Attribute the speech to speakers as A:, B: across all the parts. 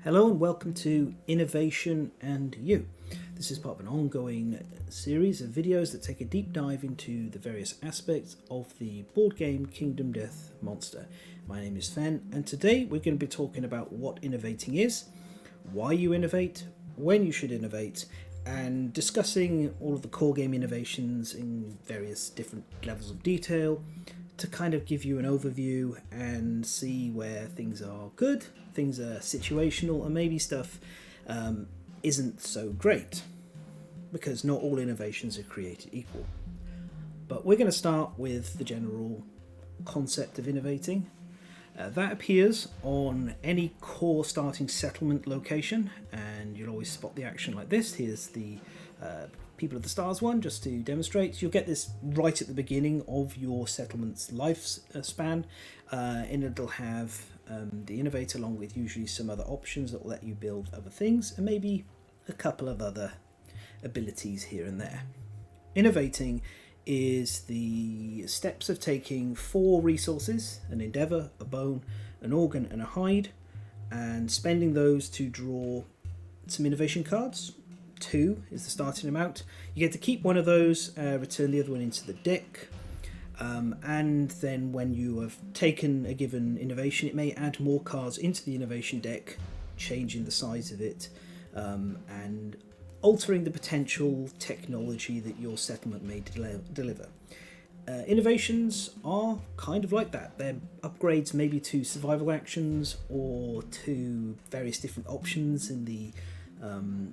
A: Hello and welcome to Innovation and You. This is part of an ongoing series of videos that take a deep dive into the various aspects of the board game Kingdom Death Monster. My name is Fen, and today we're going to be talking about what innovating is, why you innovate, when you should innovate, and discussing all of the core game innovations in various different levels of detail to kind of give you an overview and see where things are good, things are situational, and maybe stuff isn't so great, because not all innovations are created equal. But we're going to start with the general concept of innovating. That appears on any core starting settlement location, and you'll always spot the action like this. Here's the People of the Stars one, just to demonstrate. You'll get this right at the beginning of your settlement's lifespan, and it'll have the innovator along with usually some other options that will let you build other things, and maybe a couple of other abilities here and there. Innovating is the steps of taking 4 resources, an endeavour, a bone, an organ and a hide, and spending those to draw some innovation cards. 2 is the starting amount. You get to keep one of those, return the other one into the deck, and then when you have taken a given innovation, it may add more cards into the innovation deck, changing the size of it, and altering the potential technology that your settlement may deliver. Innovations are kind of like that. They're upgrades maybe to survival actions or to various different options in the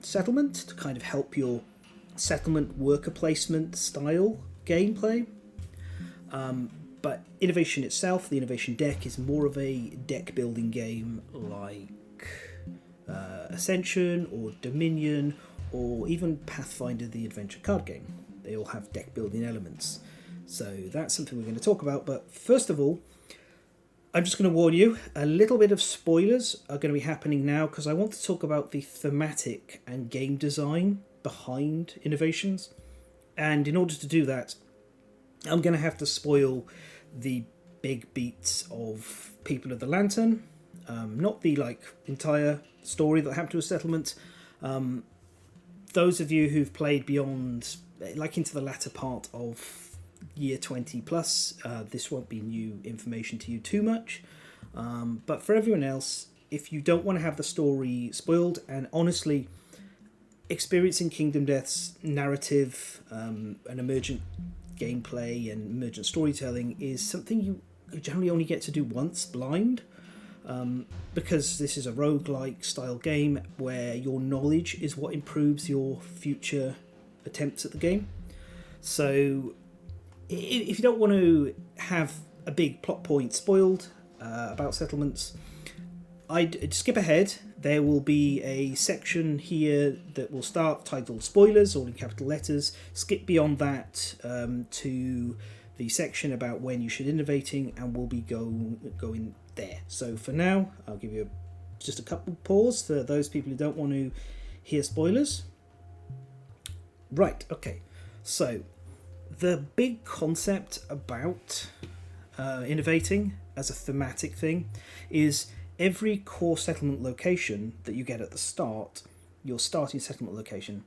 A: settlement to kind of help your settlement worker placement style gameplay. But innovation itself, the innovation deck, is more of a deck building game like Ascension or Dominion or even Pathfinder the adventure card game. They all have deck building elements. So that's something we're going to talk about. But first of all, I'm just going to warn you, a little bit of spoilers are going to be happening now because I want to talk about the thematic and game design behind innovations. And in order to do that, I'm going to have to spoil the big beats of People of the Lantern, not the entire story that happened to a settlement. Those of you who've played beyond, into the latter part of year 20 plus, this won't be new information to you too much, but for everyone else, if you don't want to have the story spoiled, and honestly, experiencing Kingdom Death's narrative and emergent gameplay and emergent storytelling is something you generally only get to do once blind, because this is a roguelike style game where your knowledge is what improves your future attempts at the game. So if you don't want to have a big plot point spoiled about settlements, I'd skip ahead. There will be a section here that will start titled Spoilers, all in capital letters. Skip beyond that to the section about when you should innovating, and we'll be going there. So for now, I'll give you just a couple pause for those people who don't want to hear spoilers. Right, okay. So the big concept about innovating as a thematic thing is every core settlement location that you get at the start, your starting settlement location,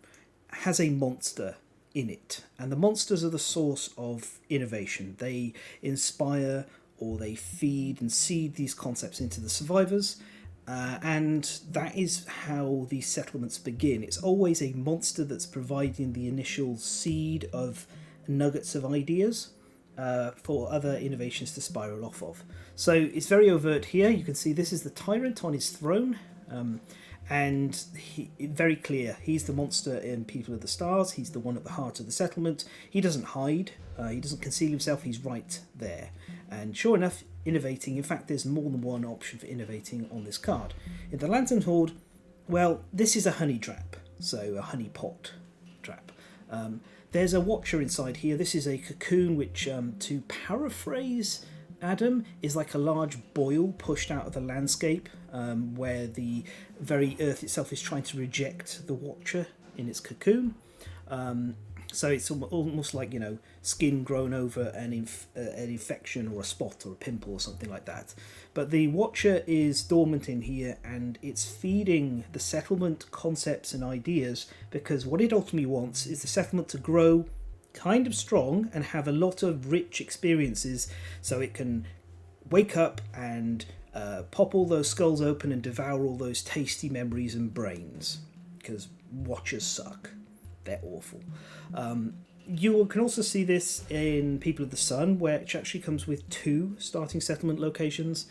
A: has a monster in it. And the monsters are the source of innovation. They inspire or they feed and seed these concepts into the survivors. And that is how these settlements begin. It's always a monster that's providing the initial seed of nuggets of ideas for other innovations to spiral off of. So it's very overt here. You can see this is the tyrant on his throne, and very clear. He's the monster in People of the Stars. He's the one at the heart of the settlement. He doesn't hide. He doesn't conceal himself. He's right there. And sure enough, innovating. In fact, there's more than one option for innovating on this card. In the Lantern Horde, well, this is a honey trap, so a honey pot trap. There's a watcher inside here. This is a cocoon which, to paraphrase Adam, is like a large boil pushed out of the landscape, where the very earth itself is trying to reject the watcher in its cocoon. So it's almost like, skin grown over an infection or a spot or a pimple or something like that. But the Watcher is dormant in here, and it's feeding the settlement concepts and ideas, because what it ultimately wants is the settlement to grow kind of strong and have a lot of rich experiences, so it can wake up and pop all those skulls open and devour all those tasty memories and brains, because Watchers suck. They're awful. You can also see this in People of the Sun, which actually comes with 2 starting settlement locations,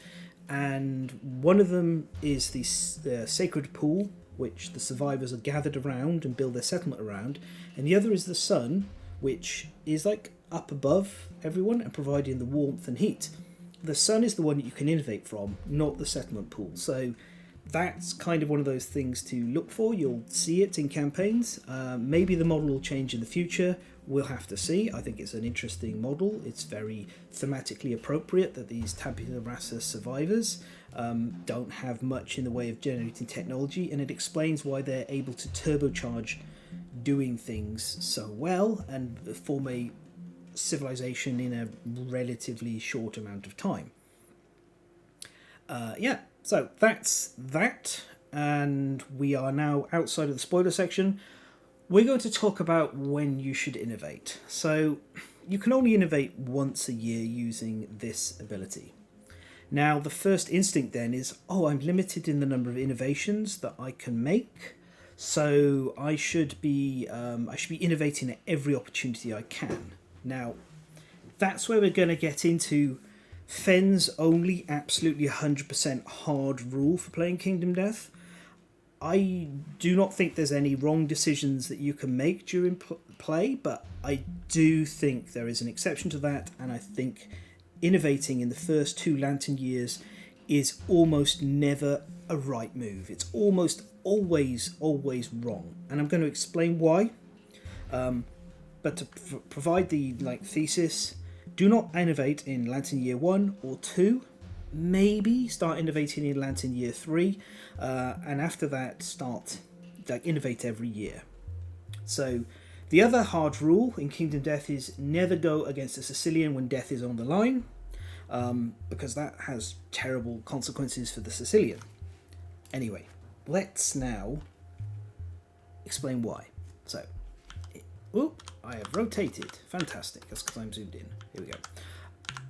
A: and one of them is the sacred pool, which the survivors are gathered around and build their settlement around, and the other is the sun, which is like up above everyone and providing the warmth and heat. The sun is the one that you can innovate from, not the settlement pool. So that's kind of one of those things to look for. You'll see it in campaigns. Maybe the model will change in the future. We'll have to see. I think it's an interesting model. It's very thematically appropriate that these tabula rasa survivors don't have much in the way of generating technology, and it explains why they're able to turbocharge doing things so well and form a civilization in a relatively short amount of time. So that's that, and we are now outside of the spoiler section. We're going to talk about when you should innovate. So you can only innovate once a year using this ability. Now, the first instinct then is, I'm limited in the number of innovations that I can make, so I should be innovating at every opportunity I can. Now, that's where we're going to get into Fenn's only absolutely 100% hard rule for playing Kingdom Death. I do not think there's any wrong decisions that you can make during play, but I do think there is an exception to that, and I think innovating in the first 2 Lantern years is almost never a right move. It's almost always wrong, and I'm going to explain why. But to provide the thesis, do not innovate in Lantern Year 1 or 2. Maybe start innovating in Lantern Year 3, and after that innovate every year. So the other hard rule in Kingdom Death is never go against a Sicilian when death is on the line, because that has terrible consequences for the Sicilian. Anyway, let's now explain why. So, I have rotated. Fantastic. That's because I'm zoomed in. Here we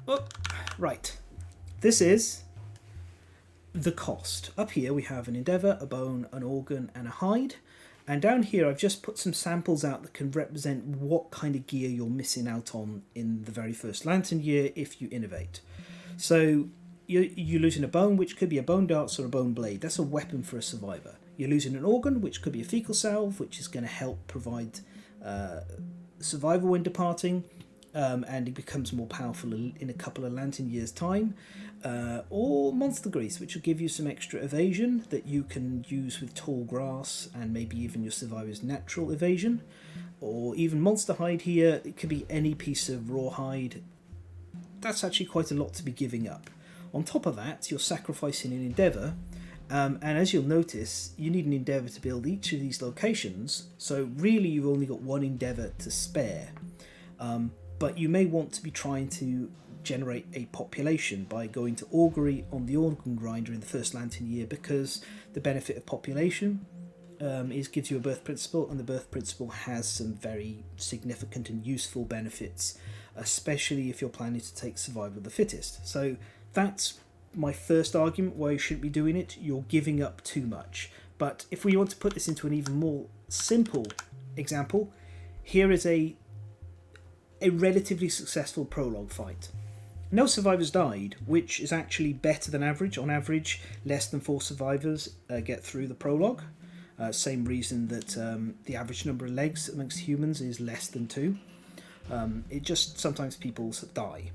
A: go. Right. This is the cost. Up here we have an endeavour, a bone, an organ, and a hide. And down here I've just put some samples out that can represent what kind of gear you're missing out on in the very first Lantern year if you innovate. So you're losing a bone, which could be a bone darts or a bone blade. That's a weapon for a survivor. You're losing an organ, which could be a fecal salve, which is going to help provide survival when departing, and it becomes more powerful in a couple of Lantern years' time. Or monster grease, which will give you some extra evasion that you can use with tall grass and maybe even your survivor's natural evasion. Or even monster hide here, it could be any piece of raw hide. That's actually quite a lot to be giving up. On top of that, you're sacrificing an endeavour, and as you'll notice, you need an endeavour to build each of these locations, so really you've only got 1 endeavour to spare. But you may want to be trying to generate a population by going to augury on the organ grinder in the first Lantern year, because the benefit of population gives you a birth principle, and the birth principle has some very significant and useful benefits, especially if you're planning to take survival of the fittest. So that's my first argument why you shouldn't be doing it. You're giving up too much. But if we want to put this into an even more simple example, here is a relatively successful prologue fight. No survivors died, which is actually better than average. On average, less than 4 survivors get through the prologue. Same reason that the average number of legs amongst humans is less than 2. It just sometimes people die.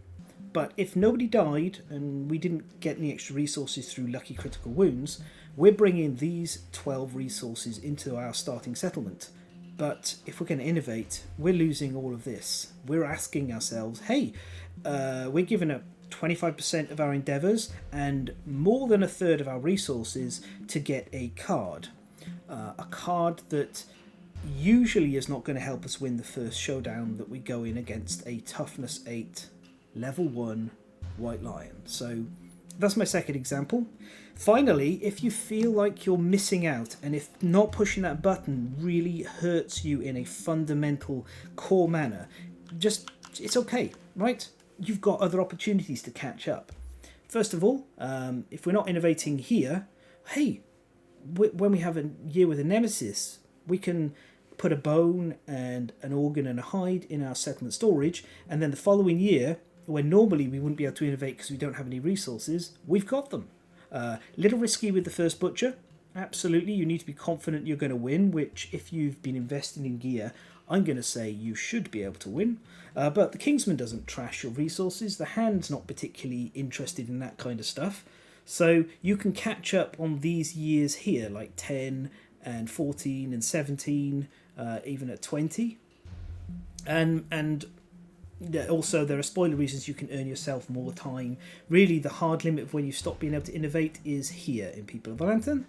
A: But if nobody died and we didn't get any extra resources through lucky critical wounds, we're bringing these 12 resources into our starting settlement. But if we're going to innovate, we're losing all of this. We're asking ourselves, hey, we're giving up 25% of our endeavours and more than a third of our resources to get a card. A card that usually is not going to help us win the first showdown that we go in against a toughness 8 level 1 white lion. So that's my second example. Finally, if you feel like you're missing out and if not pushing that button really hurts you in a fundamental core manner, it's okay, right? You've got other opportunities to catch up. First of all, if we're not innovating here, hey, when we have a year with a nemesis, we can put a bone and an organ and a hide in our settlement storage, and then the following year, when normally we wouldn't be able to innovate because we don't have any resources, we've got them. Little risky with the first butcher. Absolutely, you need to be confident you're going to win, which if you've been investing in gear, I'm going to say you should be able to win. But the Kingsman doesn't trash your resources. The hand's not particularly interested in that kind of stuff. So you can catch up on these years here, like 10 and 14 and 17, even at 20. And also there are spoiler reasons you can earn yourself more time. Really the hard limit of when you stop being able to innovate is here in People of the Lantern.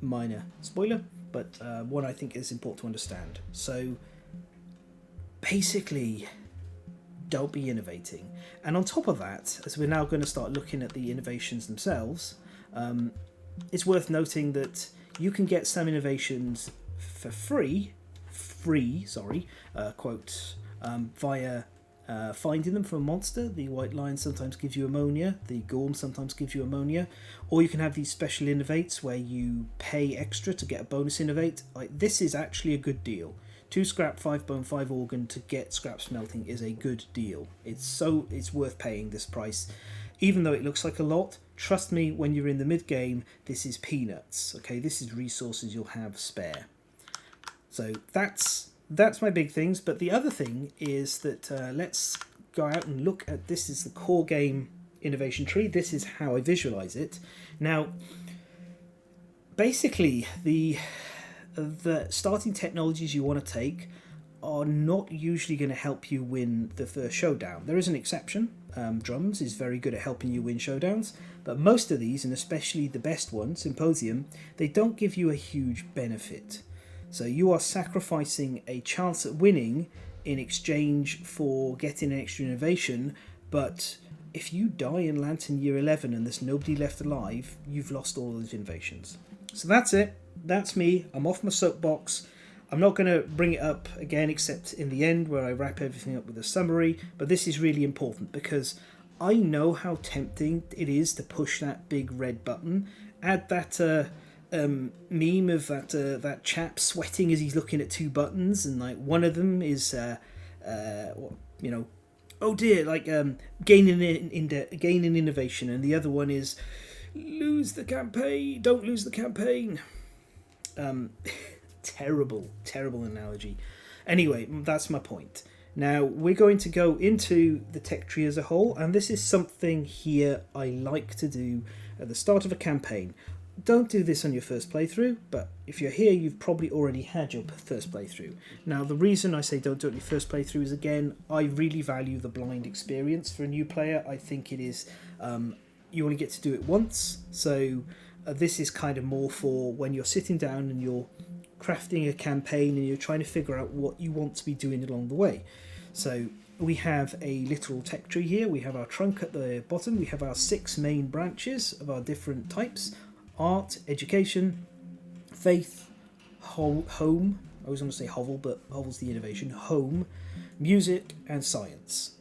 A: Minor spoiler, but one I think is important to understand. So basically, don't be innovating. And on top of that, as we're now going to start looking at the innovations themselves, it's worth noting that you can get some innovations for free, quote, via finding them from a monster. The white lion sometimes gives you ammonia, the gorm sometimes gives you ammonia, or you can have these special innovates where you pay extra to get a bonus innovate. Like, this is actually a good deal. 2 scrap, 5 bone, 5 organ to get scrap smelting is a good deal. It's worth paying this price. Even though it looks like a lot, trust me, when you're in the mid game, this is peanuts. Okay, this is resources you'll have spare. So that's my big things. But the other thing is that let's go out and look at, this is the core game innovation tree. This is how I visualize it. Now, basically, the starting technologies you want to take are not usually going to help you win the first showdown. There is an exception. Drums is very good at helping you win showdowns, but most of these, and especially the best one, Symposium, they don't give you a huge benefit. So you are sacrificing a chance at winning in exchange for getting an extra innovation, but if you die in Lantern Year 11 and there's nobody left alive, you've lost all those innovations. So that's it. That's me. I'm off my soapbox. I'm not going to bring it up again except in the end where I wrap everything up with a summary, but this is really important because I know how tempting it is to push that big red button. Add that meme of that chap sweating as he's looking at 2 buttons, and like one of them is oh dear, like gaining innovation, and the other one is don't lose the campaign. Terrible analogy. Anyway, that's my point. Now we're going to go into the tech tree as a whole, and this is something here I like to do at the start of a campaign. Don't do this on your first playthrough, but if you're here, you've probably already had your first playthrough. Now, the reason I say don't do it on your first playthrough is, again, I really value the blind experience for a new player. I think it is, you only get to do it once, so this is kind of more for when you're sitting down and you're crafting a campaign and you're trying to figure out what you want to be doing along the way. So we have a literal tech tree here. We have our trunk at the bottom. We have our 6 main branches of our different types: art, education, faith, home. I always want to say hovel, but hovel's the innovation. Home, music, and science.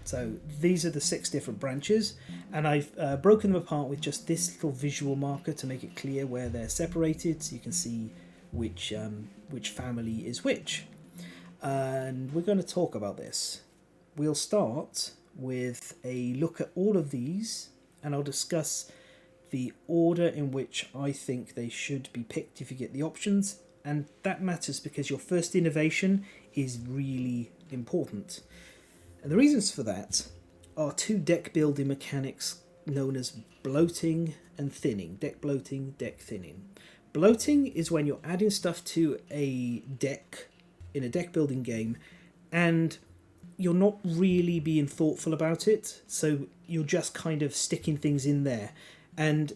A: So these are the 6 different branches, and I've broken them apart with just this little visual marker to make it clear where they're separated, so you can see which family is which. And we're going to talk about this. We'll start with a look at all of these, and I'll discuss the order in which I think they should be picked if you get the options, and that matters because your first innovation is really important. And the reasons for that are 2 deck building mechanics known as bloating and thinning. Deck bloating, deck thinning. Bloating is when you're adding stuff to a deck in a deck building game and you're not really being thoughtful about it, so you're just kind of sticking things in there. And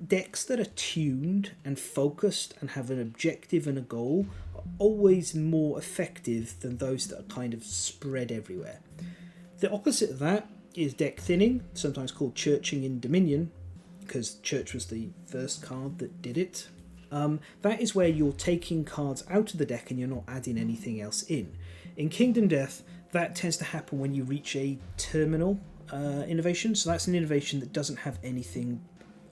A: decks that are tuned and focused and have an objective and a goal are always more effective than those that are kind of spread everywhere. The opposite of that is deck thinning, sometimes called churching in Dominion, because church was the first card that did it. That is where you're taking cards out of the deck and you're not adding anything else in. In Kingdom Death, that tends to happen when you reach a terminal innovation, so that's an innovation that doesn't have anything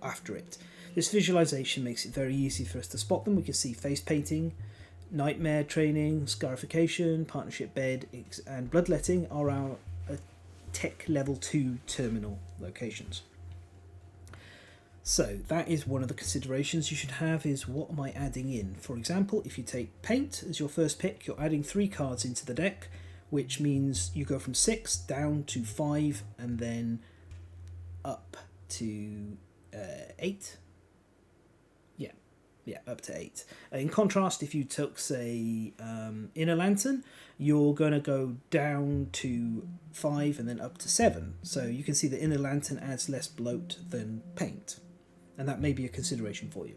A: after it. This visualization makes it very easy for us to spot them. We can see face painting, nightmare training, scarification, partnership bed, and bloodletting are our tech level 2 terminal locations. So that is one of the considerations you should have, is what am I adding in? For example, if you take paint as your first pick, you're adding 3 cards into the deck, which means you go from 6 down to 5 and then up to 8. Yeah, up to 8. In contrast, if you took, say, Inner Lantern, you're going to go down to 5 and then up to 7. So you can see that Inner Lantern adds less bloat than paint, and that may be a consideration for you.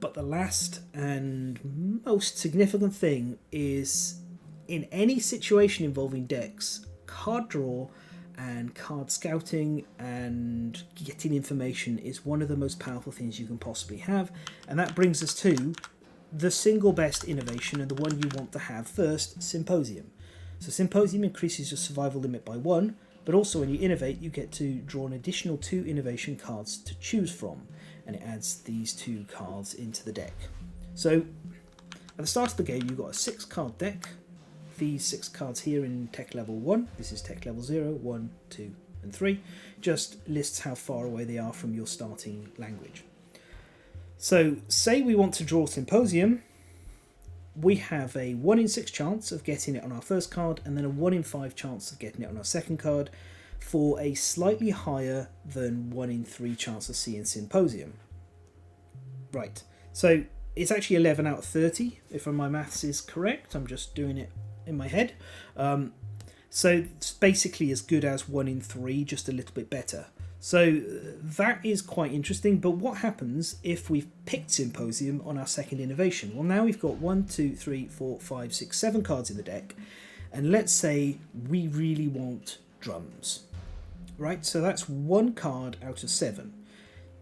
A: But the last and most significant thing is, in any situation involving decks, card draw and card scouting and getting information is one of the most powerful things you can possibly have. And that brings us to the single best innovation, and the one you want to have first, Symposium. So Symposium increases your survival limit by 1, but also when you innovate you get to draw an additional 2 innovation cards to choose from, and it adds these 2 cards into the deck. So at the start of the game you've got a 6 card deck. These 6 cards here in tech level 1, this is tech level 0, 1, 2 and 3, just lists how far away they are from your starting language. So say we want to draw Symposium, we have a 1 in 6 chance of getting it on our first card, and then a 1 in 5 chance of getting it on our second card, for a slightly higher than 1 in 3 chance of seeing Symposium. Right, so it's actually 11 out of 30 if my maths is correct. I'm just doing it in my head. So it's basically as good as 1 in 3, just a little bit better. So that is quite interesting. But what happens if we've picked Symposium on our second innovation? Well, now we've got 1, 2, 3, 4, 5, 6, 7 cards in the deck, and let's say we really want drums, right? So that's 1 card out of 7.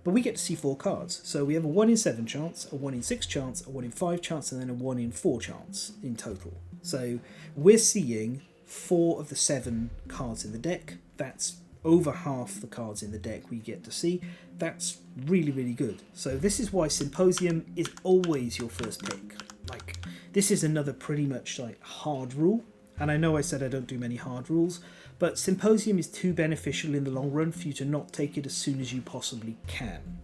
A: But we get to see 4 cards. So we have a 1 in 7 chance, a 1 in 6 chance, a 1 in 5 chance, and then a 1 in 4 chance in total. So we're seeing 4 of the 7 cards in the deck. That's over half the cards in the deck we get to see. That's really, really good. So this is why Symposium is always your first pick. Like, this is another pretty much like hard rule. And I know I said I don't do many hard rules, but Symposium is too beneficial in the long run for you to not take it as soon as you possibly can.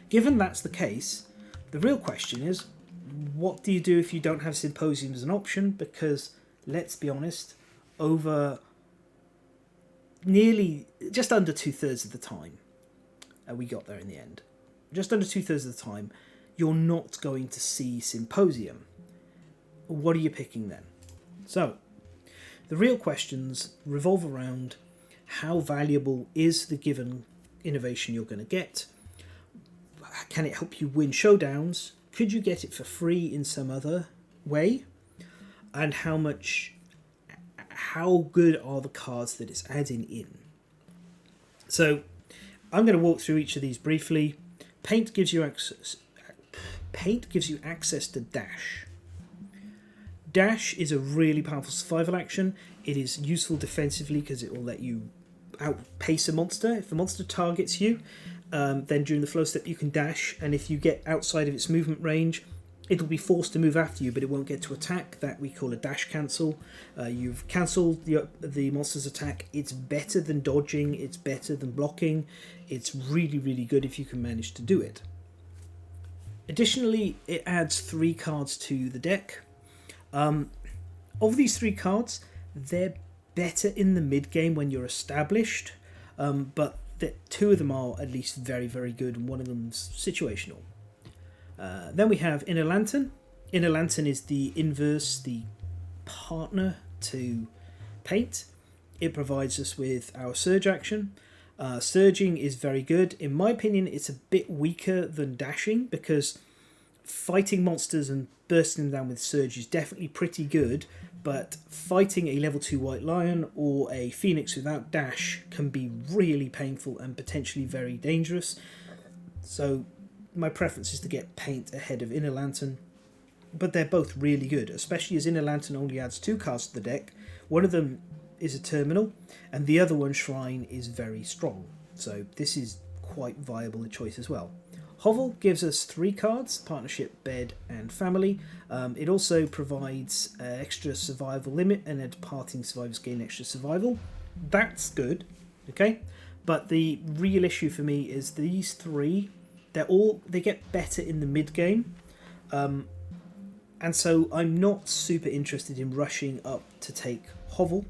A: Given that's the case, the real question is, what do you do if you don't have Symposium as an option? Because, let's be honest, over nearly just under 2/3 of the time, we got there in the end, just under 2/3 of the time, you're not going to see Symposium. What are you picking then? So, the real questions revolve around how valuable is the given innovation you're going to get? Can it help you win showdowns? Could you get it for free in some other way? And how good are the cards that it's adding in? So I'm going to walk through each of these briefly. Paint gives you access to dash. Dash is a really powerful survival action. It is useful defensively because it will let you outpace a monster. If the monster targets you, then during the flow step you can dash, and if you get outside of its movement range, it'll be forced to move after you, but it won't get to attack. That we call a dash cancel. You've cancelled the monster's attack. It's better than dodging. It's better than blocking. It's really, really good if you can manage to do it. Additionally, it adds 3 cards to the deck. Of these 3 cards, they're better in the mid-game when you're established, but 2 of them are at least very, very good, and one of them's situational. Then we have Inner Lantern. Inner Lantern is the inverse, the partner to Paint. It provides us with our surge action. Surging is very good. In my opinion, it's a bit weaker than dashing, because fighting monsters and bursting them down with surge is definitely pretty good, but fighting a level 2 white lion or a phoenix without dash can be really painful and potentially very dangerous. So my preference is to get paint ahead of Inner Lantern, but they're both really good, especially as Inner Lantern only adds 2 cards to the deck. One of them is a terminal, and the other one, Shrine, is very strong. So this is quite viable a choice as well. Hovel gives us 3 cards: Partnership, Bed, and Family. It also provides extra survival limit, and departing survivors gain extra survival. That's good, okay? But the real issue for me is these 3, they get better in the mid game. And so I'm not super interested in rushing up to take Hovel.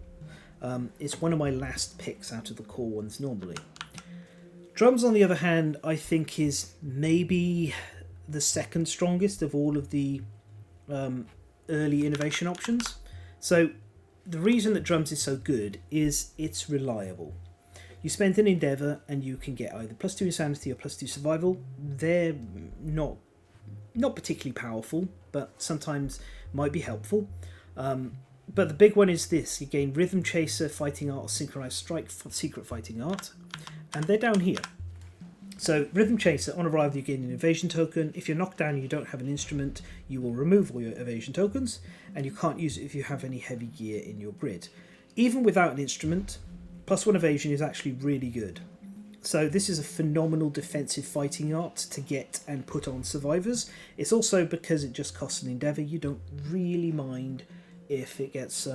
A: It's one of my last picks out of the core ones normally. Drums, on the other hand, I think is maybe the second strongest of all of the early innovation options. So the reason that Drums is so good is it's reliable. You spend an endeavour and you can get either +2 insanity or +2 survival. They're not particularly powerful, but sometimes might be helpful. But the big one is this: you gain Rhythm Chaser, Fighting Art, or Synchronized Strike, Secret Fighting Art, and they're down here. So Rhythm Chaser, on arrival you gain an evasion token. If you're knocked down and you don't have an instrument, you will remove all your evasion tokens, and you can't use it if you have any heavy gear in your grid. Even without an instrument, +1 evasion is actually really good. So this is a phenomenal defensive fighting art to get and put on survivors. It's also, because it just costs an endeavour, you don't really mind if it gets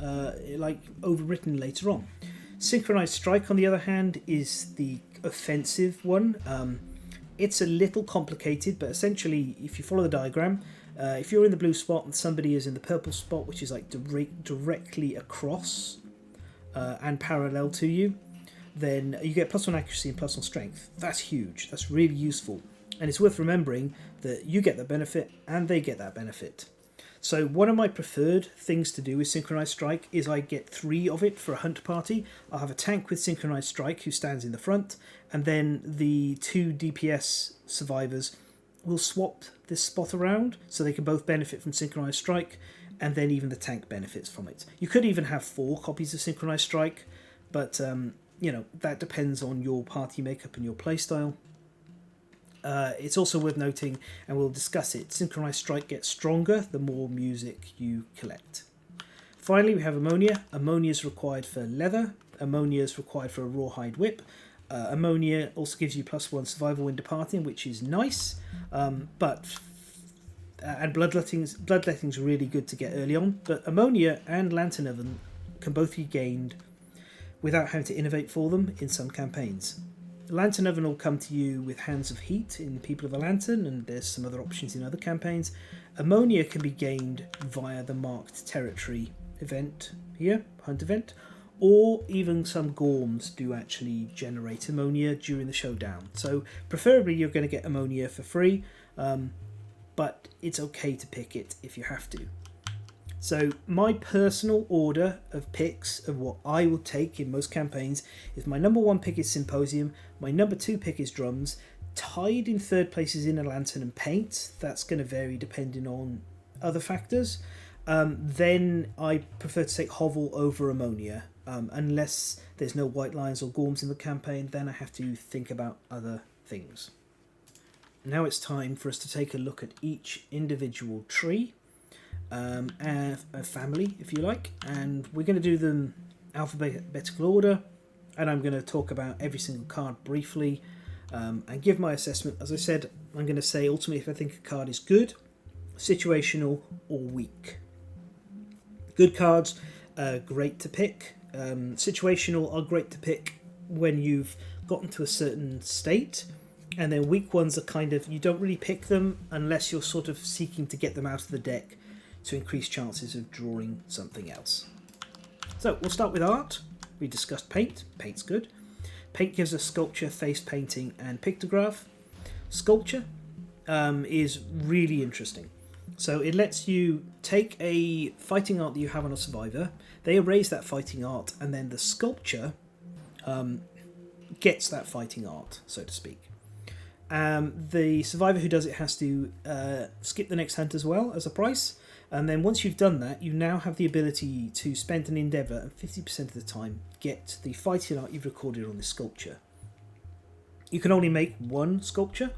A: overwritten later on. Synchronized Strike, on the other hand, is the offensive one. It's a little complicated, but essentially, if you follow the diagram, if you're in the blue spot and somebody is in the purple spot, which is like directly across and parallel to you, then you get +1 accuracy and +1 strength. That's huge. That's really useful. And it's worth remembering that you get that benefit and they get that benefit. So one of my preferred things to do with Synchronized Strike is I get 3 of it for a hunt party. I'll have a tank with Synchronized Strike who stands in the front, and then the 2 DPS survivors will swap this spot around so they can both benefit from Synchronized Strike, and then even the tank benefits from it. You could even have 4 copies of Synchronized Strike, but that depends on your party makeup and your playstyle. It's also worth noting, and we'll discuss it, Synchronized Strike gets stronger the more music you collect. Finally, we have Ammonia. Ammonia is required for leather. Ammonia is required for a rawhide whip. Ammonia also gives you +1 survival when departing, which is nice. And Bloodletting's really good to get early on. But Ammonia and Lantern Oven can both be gained without having to innovate for them in some campaigns. Lantern Oven will come to you with Hands of Heat in People of the Lantern, and there's some other options in other campaigns. Ammonia can be gained via the Marked Territory event here, Hunt event, or even some Gorms do actually generate Ammonia during the showdown. So preferably you're going to get Ammonia for free, but it's okay to pick it if you have to. So my personal order of picks of what I will take in most campaigns is my number 1 pick is Symposium, my number 2 pick is Drums, tied in third place is Inner Lantern and Paint. That's going to vary depending on other factors. Then I prefer to take Hovel over Ammonia, unless there's no White Lions or Gorms in the campaign, then I have to think about other things. Now it's time for us to take a look at each individual tree. A family, if you like, and we're going to do them alphabetical order, and I'm going to talk about every single card briefly and give my assessment. As I said, I'm going to say ultimately if I think a card is good, situational, or weak. Good cards are great to pick. Situational are great to pick when you've gotten to a certain state, and then weak ones are kind of, you don't really pick them unless you're sort of seeking to get them out of the deck to increase chances of drawing something else. So we'll start with art. We discussed paint. Paint's good. Paint gives us sculpture, face painting, and pictograph. Sculpture is really interesting. So it lets you take a fighting art that you have on a survivor, they erase that fighting art, and then the sculpture gets that fighting art, so to speak. The survivor who does it has to skip the next hunt as well as a price. And then once you've done that, you now have the ability to spend an endeavour and 50% of the time get the fighting art you've recorded on this sculpture. You can only make one sculpture,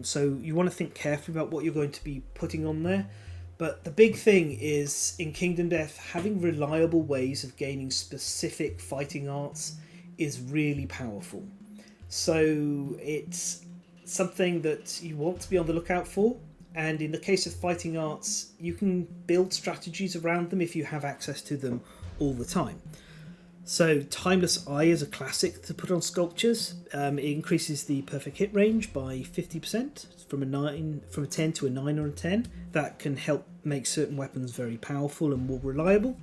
A: so you want to think carefully about what you're going to be putting on there. But the big thing is, in Kingdom Death, having reliable ways of gaining specific fighting arts is really powerful. So it's something that you want to be on the lookout for. And in the case of fighting arts, you can build strategies around them if you have access to them all the time. So Timeless Eye is a classic to put on sculptures. It increases the perfect hit range by 50% from a 10 to a 9 or a 10. That can help make certain weapons very powerful and more reliable.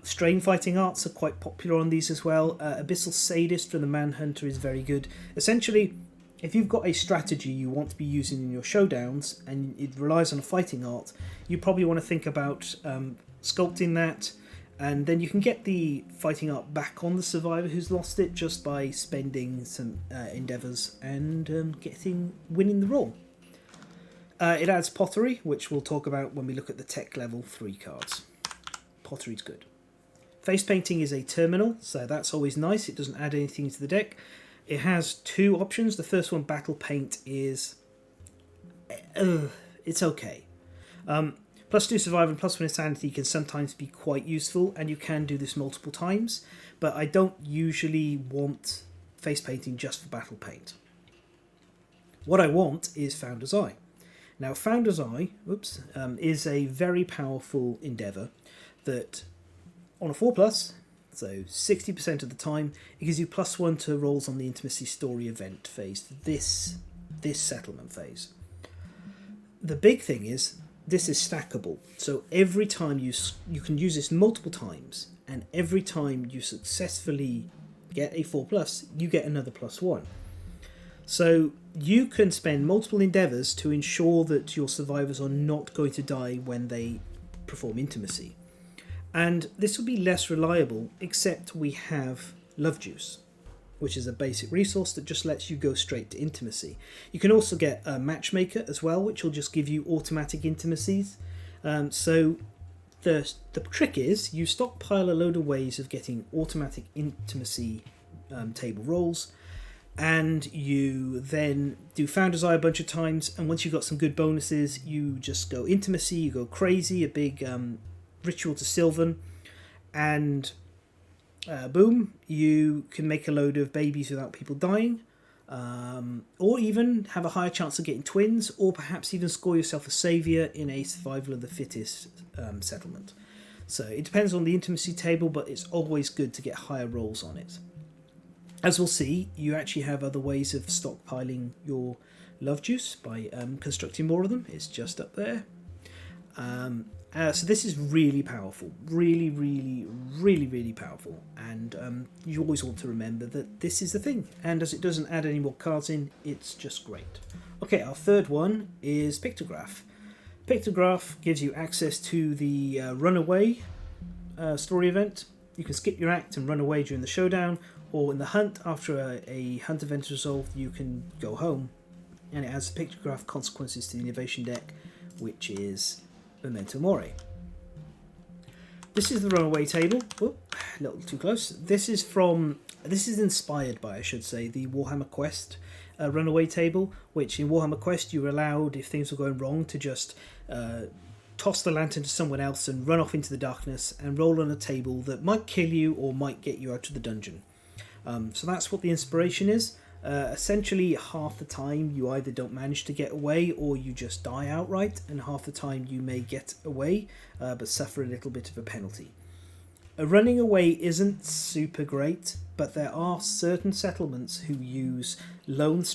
A: Strain fighting arts are quite popular on these as well. Abyssal Sadist from the Manhunter is very good. Essentially, if you've got a strategy you want to be using in your showdowns and it relies on a fighting art, you probably want to think about sculpting that, and then you can get the fighting art back on the survivor who's lost it just by spending some endeavours and winning the roll. It adds pottery, which we'll talk about when we look at the tech level 3 cards. Pottery's good. Face painting is a terminal, so that's always nice. It doesn't add anything to the deck. It has 2 options. The first one, Battle Paint, is it's okay. +2 survival and +1 insanity can sometimes be quite useful, and you can do this multiple times, but I don't usually want face painting just for Battle Paint. What I want is Founder's Eye. Now, Founder's Eye is a very powerful endeavour that, on a 4+, so 60% of the time, it gives you +1 to rolls on the Intimacy Story event phase, this settlement phase. The big thing is, this is stackable, so every time you can use this multiple times, and every time you successfully get a 4+, you get another +1. So you can spend multiple endeavours to ensure that your survivors are not going to die when they perform Intimacy. And this will be less reliable, except we have Love Juice, which is a basic resource that just lets you go straight to Intimacy. You can also get a Matchmaker as well, which will just give you automatic intimacies. So the trick is you stockpile a load of ways of getting automatic Intimacy table rolls, and you then do Founder's Eye a bunch of times, and once you've got some good bonuses, you just go Intimacy, you go Crazy, a big Ritual to Sylvan, and boom, you can make a load of babies without people dying, or even have a higher chance of getting twins, or perhaps even score yourself a saviour in a Survival of the Fittest settlement. So it depends on the Intimacy table, but it's always good to get higher rolls on it. As we'll see, you actually have other ways of stockpiling your Love Juice by constructing more of them. It's just up there. So this is really powerful, really powerful, and you always want to remember that this is the thing, and as it doesn't add any more cards in, it's just great. Okay, our third one is Pictograph. Pictograph gives you access to the Runaway story event. You can skip your act and run away during the showdown, or in the hunt, after a hunt event is resolved, you can go home, and it adds Pictograph consequences to the innovation deck, which is Memento Mori. This is the Runaway table. Whoop, a little too close. This is inspired by, I should say, the Warhammer Quest Runaway table, which in Warhammer Quest you were allowed, if things were going wrong, to just toss the lantern to someone else and run off into the darkness and roll on a table that might kill you or might get you out of the dungeon. So that's what the inspiration is. Essentially, half the time you either don't manage to get away or you just die outright, and half the time you may get away but suffer a little bit of a penalty. Running away isn't super great, but there are certain settlements who use lone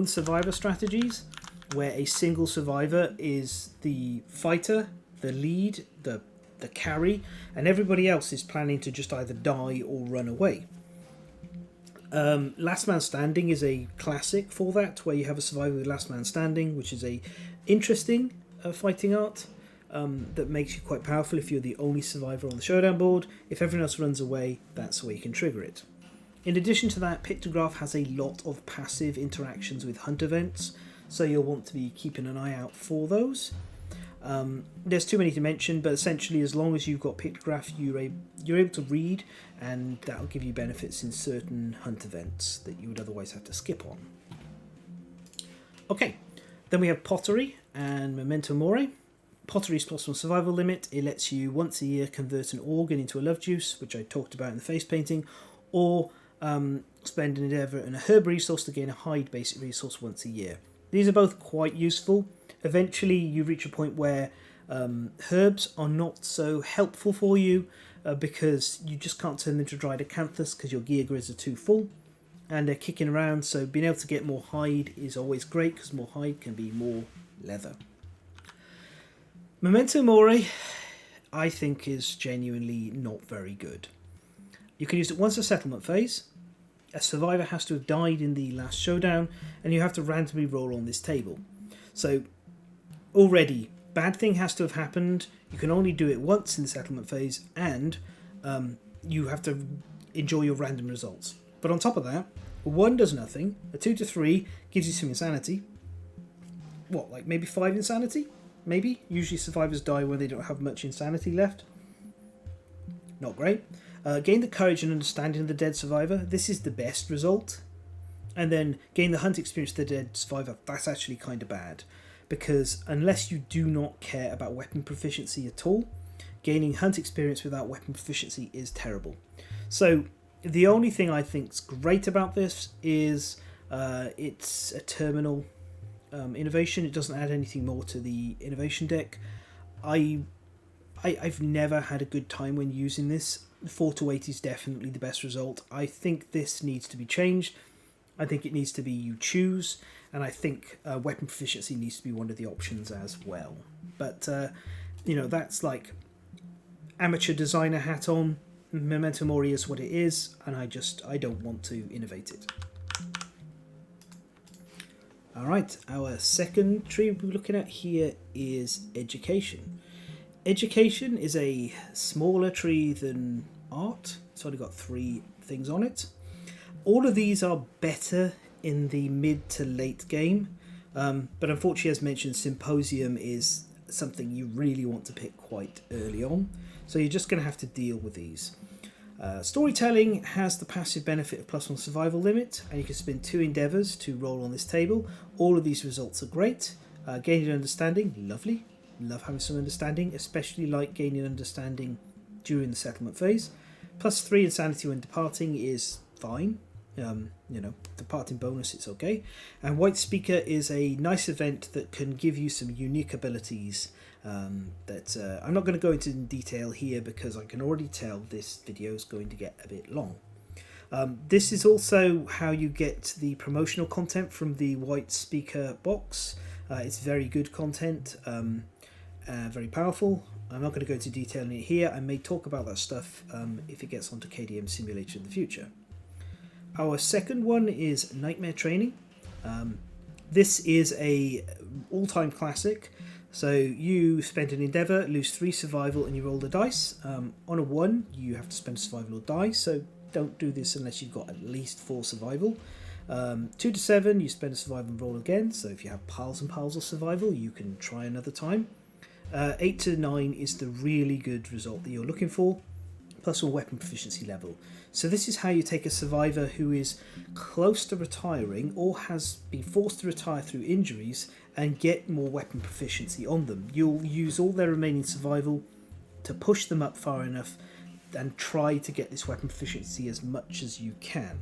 A: survivor strategies, where a single survivor is the fighter, the lead, the carry, and everybody else is planning to just either die or run away. Last Man Standing is a classic for that, where you have a survivor with Last Man Standing, which is a interesting fighting art that makes you quite powerful if you're the only survivor on the showdown board. If everyone else runs away, that's where you can trigger it. In addition to that, Pictograph has a lot of passive interactions with hunt events, so you'll want to be keeping an eye out for those. There's too many to mention, but essentially as long as you've got Pictograph, you're able to read, and that'll give you benefits in certain hunt events that you would otherwise have to skip on. Okay, then we have Pottery and Memento Mori. Pottery's +1 survival limit. It lets you once a year convert an organ into a love juice, which I talked about in the face painting, or spend an endeavour and a herb resource to gain a hide basic resource once a year. These are both quite useful. Eventually you reach a point where herbs are not so helpful for you because you just can't turn them into dried acanthus because your gear grids are too full and they're kicking around, so being able to get more hide is always great because more hide can be more leather. Memento Mori, I think, is genuinely not very good. You can use it once a settlement phase. A survivor has to have died in the last showdown, and you have to randomly roll on this table. So, already, bad thing has to have happened. You can only do it once in the settlement phase, and you have to enjoy your random results. But on top of that, a 1 does nothing. A 2 to 3 gives you some insanity. What, like maybe 5 insanity? Maybe. Usually survivors die when they don't have much insanity left. Not great. Gain the courage and understanding of the dead survivor. This is the best result. And then gain the hunt experience of the dead survivor. That's actually kind of bad, because unless you do not care about weapon proficiency at all, gaining hunt experience without weapon proficiency is terrible. So the only thing I think's great about this is it's a terminal innovation. It doesn't add anything more to the innovation deck. I've never had a good time when using this. 4 to 8 is definitely the best result. I think this needs to be changed. I think it needs to be you choose, and I think weapon proficiency needs to be one of the options as well. But that's like amateur designer hat on. Memento Mori is what it is, and I don't want to innovate it. Alright, our second tree we're looking at here is education. Education is a smaller tree than art. It's only got 3 things on it. All of these are better in the mid to late game, but unfortunately, as mentioned, Symposium is something you really want to pick quite early on, so you're just going to have to deal with these. Storytelling has the passive benefit of +1 survival limit, and you can spend 2 endeavours to roll on this table. All of these results are great. Gaining understanding, lovely. Love having some understanding, especially like gaining understanding during the settlement phase. +3 insanity when departing is fine. Departing bonus, it's okay. And White Speaker is a nice event that can give you some unique abilities that I'm not going to go into in detail here because I can already tell this video is going to get a bit long. This is also how you get the promotional content from the White Speaker box. It's very good content, very powerful. I'm not going to go into detail in it here. I may talk about that stuff if it gets onto KDM Simulator in the future. Our second one is Nightmare Training. This is a all-time classic. So you spend an endeavour, lose 3 survival, and you roll the dice. On a 1, you have to spend a survival or die, so don't do this unless you've got at least 4 survival. 2 to 7, you spend a survival and roll again, so if you have piles and piles of survival, you can try another time. 8 to 9 is the really good result that you're looking for, plus a weapon proficiency level. So this is how you take a survivor who is close to retiring or has been forced to retire through injuries and get more weapon proficiency on them. You'll use all their remaining survival to push them up far enough and try to get this weapon proficiency as much as you can.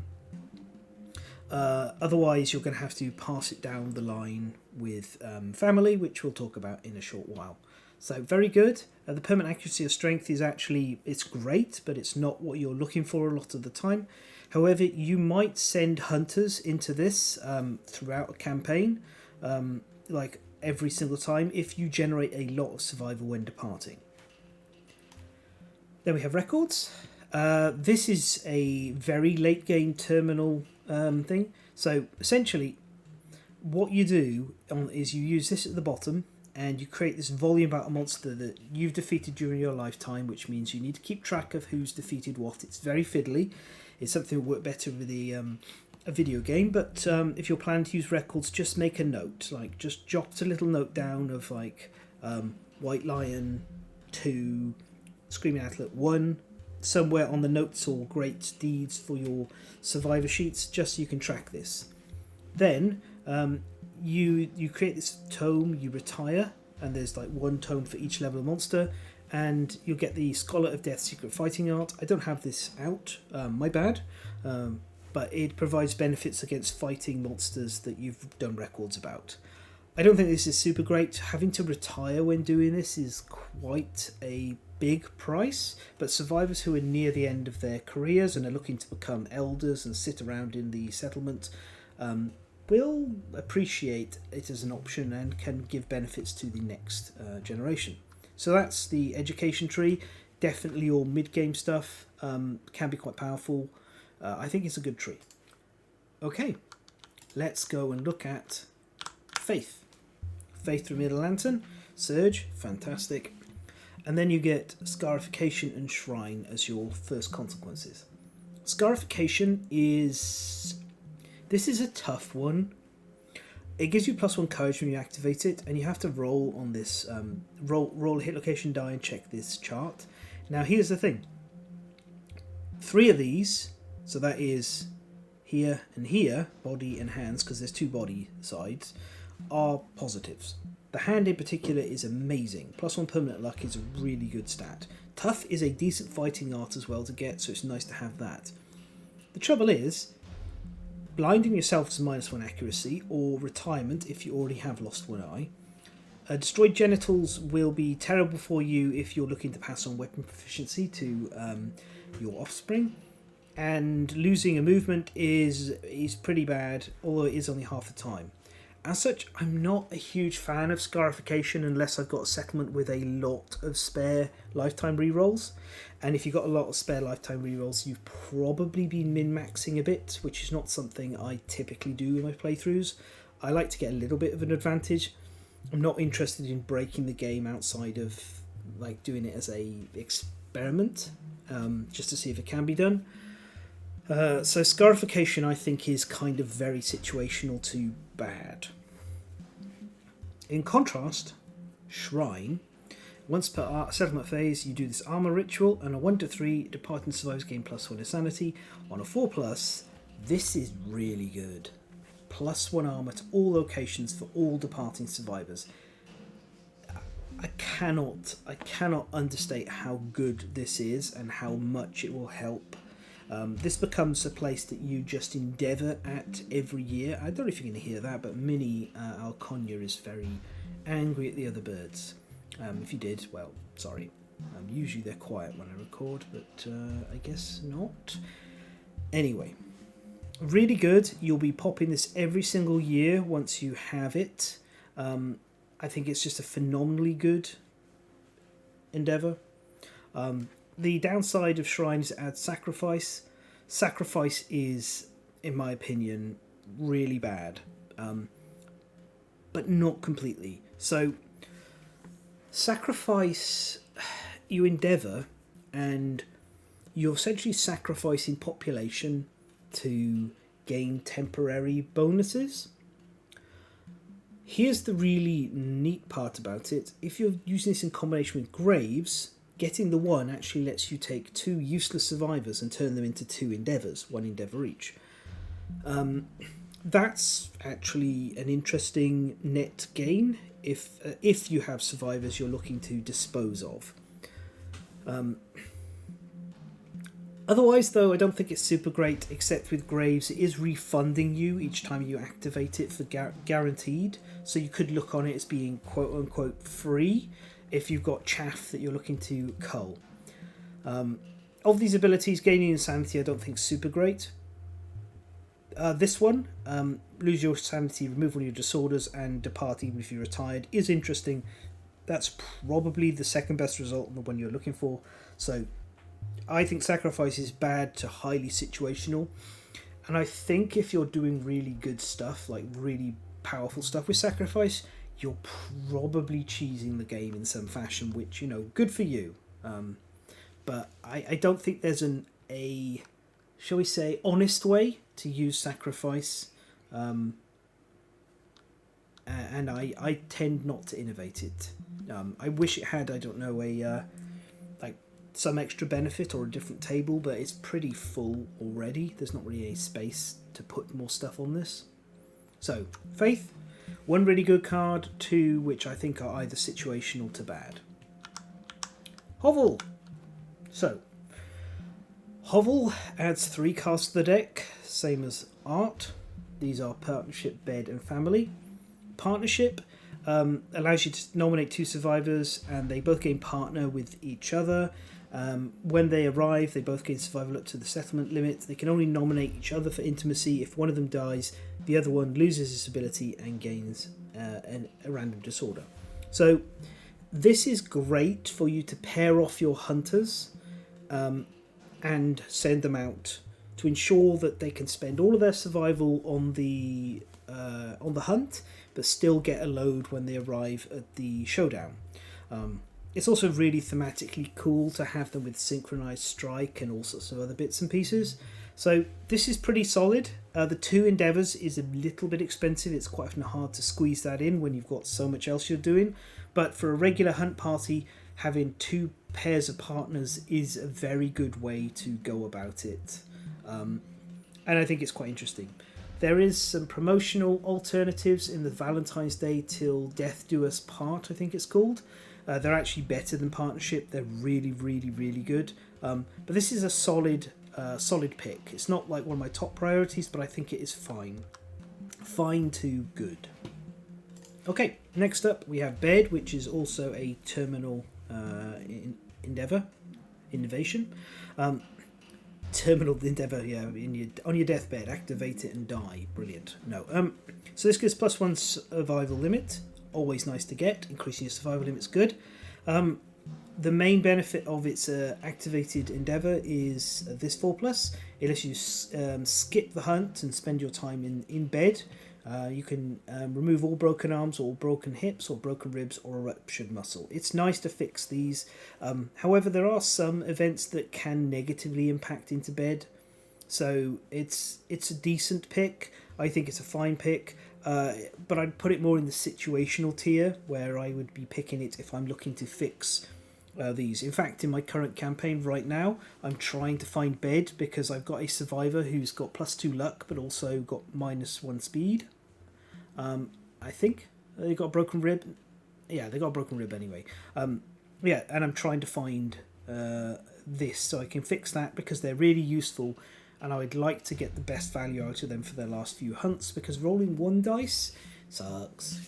A: Otherwise, you're going to have to pass it down the line with family, which we'll talk about in a short while. So very good. The permanent accuracy of strength is actually, it's great, but it's not what you're looking for a lot of the time. However, you might send hunters into this throughout a campaign, like every single time, if you generate a lot of survival when departing. Then we have records. This is a very late game terminal thing. So essentially, what you do is you use this at the bottom, and you create this volume about a monster that you've defeated during your lifetime, which means you need to keep track of who's defeated what. It's very fiddly. It's something that will work better with a video game, but if you're planning to use records, just make a note, like just jot a little note down of like White Lion 2, Screaming Atlet 1, somewhere on the notes or great deeds for your survivor sheets, just so you can track this. Then you create this tome, you retire, and there's like one tome for each level of monster, and you'll get the Scholar of Death Secret Fighting Art. I don't have this out, my bad, but it provides benefits against fighting monsters that you've done records about. I don't think this is super great. Having to retire when doing this is quite a big price, but survivors who are near the end of their careers and are looking to become elders and sit around in the settlement will appreciate it as an option and can give benefits to the next generation. So that's the education tree. Definitely all mid-game stuff, can be quite powerful. I think it's a good tree. Okay, let's go and look at Faith. Faith through Middle Lantern, Surge, fantastic. And then you get Scarification and Shrine as your first consequences. Scarification is... This is a tough one. It gives you +1 courage when you activate it, and you have to roll on this, roll a hit location die and check this chart. Now here's the thing. 3 of these, so that is here and here, body and hands, because there's 2 body sides, are positives. The hand in particular is amazing. +1 permanent luck is a really good stat. Tough is a decent fighting art as well to get, so it's nice to have that. The trouble is, blinding yourself is -1 accuracy, or retirement if you already have lost 1 eye. Destroyed genitals will be terrible for you if you're looking to pass on weapon proficiency to your offspring. And losing a movement is pretty bad, although it is only half the time. As such, I'm not a huge fan of Scarification unless I've got a settlement with a lot of spare lifetime rerolls. And if you've got a lot of spare lifetime rerolls, you've probably been min-maxing a bit, which is not something I typically do in my playthroughs. I like to get a little bit of an advantage. I'm not interested in breaking the game outside of like doing it as a experiment, just to see if it can be done. So Scarification, I think, is kind of very situational to bad. In contrast, Shrine. Once per settlement phase, you do this armor ritual, and a 1 to 3 departing survivors gain +1 insanity. On a 4+, this is really good. +1 armor to all locations for all departing survivors. I cannot understate how good this is and how much it will help. This becomes a place that you just endeavour at every year. I don't know if you're going to hear that, but Mini Alconia is very angry at the other birds. If you did, well, sorry. Usually they're quiet when I record, but I guess not. Anyway, really good. You'll be popping this every single year once you have it. I think it's just a phenomenally good endeavour. The downside of Shrine is it adds Sacrifice. Sacrifice is, in my opinion, really bad, but not completely. So, Sacrifice, you endeavour, and you're essentially sacrificing population to gain temporary bonuses. Here's the really neat part about it. If you're using this in combination with Graves, getting the 1 actually lets you take 2 useless survivors and turn them into 2 endeavours, 1 endeavour each. That's actually an interesting net gain if you have survivors you're looking to dispose of. Otherwise, though, I don't think it's super great, except with Graves. It is refunding you each time you activate it for guaranteed, so you could look on it as being quote-unquote free if you've got chaff that you're looking to cull. Of these abilities, gaining insanity I don't think is super great. This one, lose your sanity, remove one of your disorders, and depart even if you're retired, is interesting. That's probably the second best result and the one you're looking for. So I think Sacrifice is bad to highly situational. And I think if you're doing really good stuff, like really powerful stuff with Sacrifice, you're probably cheesing the game in some fashion, which, good for you. But I don't think there's a shall we say, honest way to use sacrifice. And I tend not to innovate it. I wish it had, I don't know, like some extra benefit or a different table, but it's pretty full already. There's not really any space to put more stuff on this. So, Faith, 1 really good card, 2 which I think are either situational to bad. Hovel. So, Hovel adds 3 cards to the deck, same as Art. These are Partnership, Bed and Family. Partnership allows you to nominate 2 survivors and they both gain partner with each other. When they arrive, they both gain survival up to the settlement limit. They can only nominate each other for intimacy. If one of them dies, the other one loses its ability and gains a random disorder. So this is great for you to pair off your hunters and send them out to ensure that they can spend all of their survival on the hunt, but still get a load when they arrive at the showdown. It's also really thematically cool to have them with synchronized strike and all sorts of other bits and pieces. So this is pretty solid. The 2 endeavors is a little bit expensive. It's quite often hard to squeeze that in when you've got so much else you're doing. But for a regular hunt party, having 2 pairs of partners is a very good way to go about it. And I think it's quite interesting. There is some promotional alternatives in the Valentine's Day till Death Do Us Part, I think it's called. They're actually better than Partnership. They're really, really, really good. But this is a solid pick. It's not like one of my top priorities, but I think it is fine. Fine to good. Okay, next up we have Bed, which is also a terminal innovation. Terminal endeavor, yeah, on your deathbed, activate it and die. Brilliant. No. So this gives +1 survival limit. Always nice to get. Increasing your survival limit's good. The main benefit of its activated endeavor is this 4+. It lets you skip the hunt and spend your time in bed. You can remove all broken arms or broken hips or broken ribs or a ruptured muscle. It's nice to fix these. However, there are some events that can negatively impact into Bed. So it's a decent pick. I think it's a fine pick. But I'd put it more in the situational tier where I would be picking it if I'm looking to fix these. In fact, in my current campaign right now, I'm trying to find Bed because I've got a survivor who's got +2 luck but also got -1 speed. I think they got a broken rib. Yeah, they got a broken rib anyway. Yeah, and I'm trying to find this so I can fix that because they're really useful and I would like to get the best value out of them for their last few hunts because rolling 1 dice sucks.